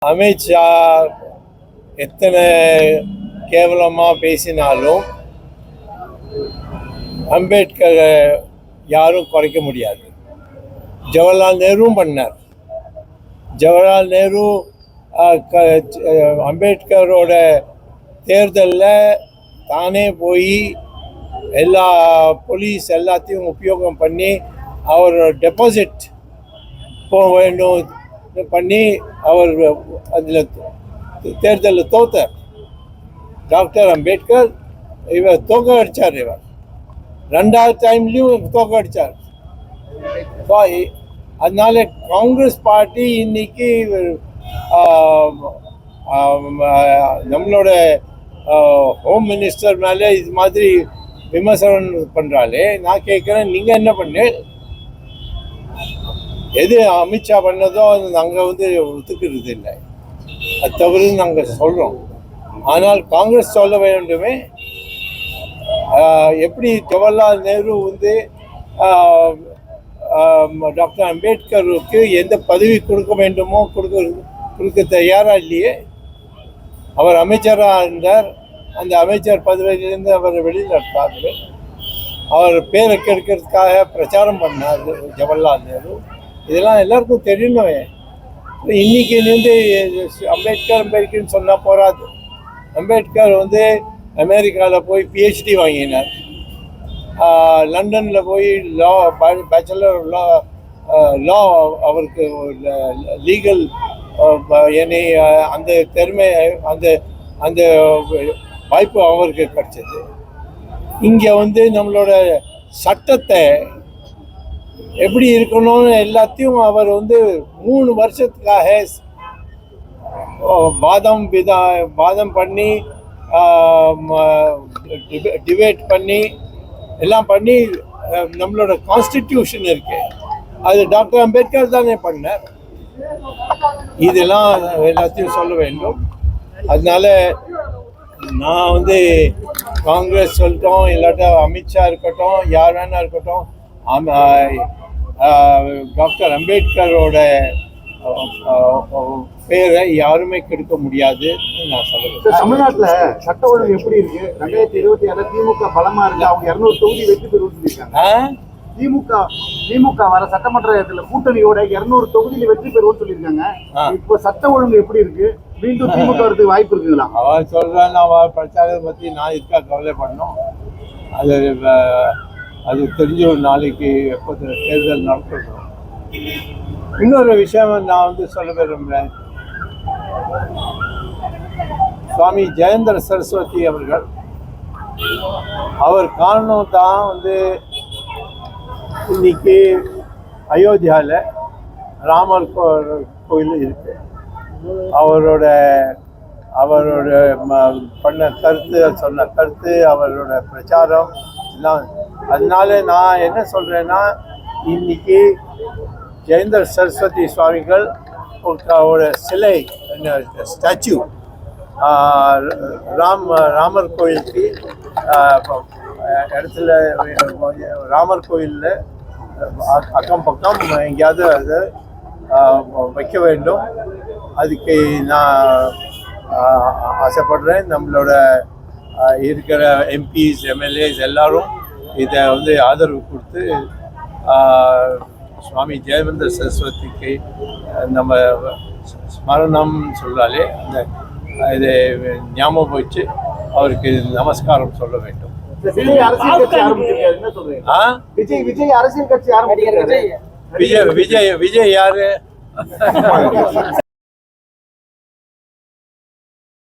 அமித்ஷா எத்தனை கேவலமாக பேசினாலும் அம்பேத்கரை யாரும் குறைக்க முடியாது. ஜவஹர்லால் நேருவும் பண்ணார். ஜவஹர்லால் நேரு அம்பேத்கரோட தேர்தலில் தானே போய் எல்லா போலீஸ் எல்லாத்தையும் உபயோகம் பண்ணி அவர் டெபாசிட் போக வேண்டும் பண்ணி அவர் அதில் தேர்தலில் தோத்தார். டாக்டர் அம்பேத்கர் இவர் தோக்க அடித்தார். இவர் ரெண்டாவது டைம்லேயும் தோக்க அடித்தார். அதனால காங்கிரஸ் பார்ட்டி இன்னைக்கு நம்மளோட ஹோம் மினிஸ்டர் மேலே இது மாதிரி விமர்சனம் பண்ணுறாலே, நான் கேட்குறேன், நீங்கள் என்ன பண்ணு? எது அமித்ஷா பண்ணதோ அது நாங்கள் ஒத்துக்கிறது இல்லை, அது தவறுன்னு நாங்கள் சொல்கிறோம். ஆனால் காங்கிரஸ் சொல்ல வேண்டுமே, எப்படி ஜவஹர்லால் நேரு டாக்டர் அம்பேத்கருக்கு எந்த பதவி கொடுக்க வேண்டுமோ கொடுக்க தயாராக இல்லையே. அவர் அமைச்சராக இருந்தார், அந்த அமைச்சர் பதவியிலிருந்து அவர் வெளியில் எடுத்தார்கள். அவர் பேரை கெடுக்கிறதுக்காக பிரச்சாரம் பண்ணார் ஜவஹர்லால் நேரு. இதெல்லாம் எல்லாருக்கும் தெரியணும். இன்னைக்கு அம்பேத்கர்னு சொன்னால் போராது. அம்பேத்கர் அமெரிக்காவில் போய் PhD வாங்கினார். லண்டனில் போய் பேச்சுலர் லா அவருக்கு லீகல் அந்த திறமை அந்த வாய்ப்பு அவருக்கு கிடைச்சது. இங்கே நம்மளோட சட்டத்தை எப்படி இருக்கணும்னு எல்லாத்தையும் அவர் 3 வருஷத்துக்காக வாதம் பண்ணி டிபேட் பண்ணி எல்லாம் பண்ணி நம்மளோட கான்ஸ்டிடியூஷன் இருக்கு, அது டாக்டர் அம்பேத்கர் தானே பண்ணார். இதெல்லாம் எல்லாத்தையும் சொல்ல வேண்டும். அதனால நான் காங்கிரஸ் சொல்லட்டும், இல்லாட்டா அமித்ஷா இருக்கட்டும், யார் வேணா இருக்கட்டும், டாக்டர் அம்பேத்கரோட பேரை யாருமே கெடுக்க முடியாதுன்னு நான் சொல்லுவேன். தமிழ்நாட்டில் சட்ட ஒழுங்கு எப்படி இருக்கு? 2026 திமுக பலமா இருக்கு. அவங்க 200 தொகுதி வெற்றி பெறுவோம் சொல்லியிருக்காங்க. திமுக வர சட்டமன்ற கூட்டணியோட 200 தொகுதியில வெற்றி பெறுவோம் சொல்லியிருக்காங்க. இப்போ சட்ட ஒழுங்கு எப்படி இருக்கு? மீண்டும் திமுக வரதுக்கு வாய்ப்பு இருக்குங்களா? அவன் சொல்றான், அவன் பிரச்சாரத்தை பத்தி நான் இருக்கா கவலை பண்ணோம். அது தெரிஞ்ச ஒரு நாளைக்கு எப்போ தேர்தல் நடத்தணும். இன்னொரு விஷயம் நான் சொல்ல விரும்புகிறேன். சுவாமி ஜெயேந்திர சரஸ்வதி அவர்கள், அவர் காரணம் தான் இன்னைக்கு அயோத்தியாவில் ராமர் கோயில் இருக்கு. அவரோட சொன்ன கருத்து அவரோட பிரச்சாரம் எல்லாம். அதனால நான் என்ன சொல்கிறேன்னா, இன்னைக்கு ஜெயேந்திர சரஸ்வதி சுவாமிகள் ஒரு சிலை ஸ்டாச்சு ராமர் கோயிலுக்கு இடத்துல ராமர் கோயிலில் அக்கம் பக்கம் எங்கேயாவது அதை வைக்க வேண்டும். அதுக்கு நான் ஆசைப்படுறேன். நம்மளோட இருக்கிற MPs MLAs எல்லாரும் இதை ஆதரவு கொடுத்து சுவாமி ஜெயேந்திர சரஸ்வதிக்கு நம்ம ஸ்மரணம் சொல்றாலே இதை ஞாபகம் வச்சு அவருக்கு நமஸ்காரம் சொல்ல வேண்டும். விஜய் அரசியல் கட்சி விஜய் யாரு?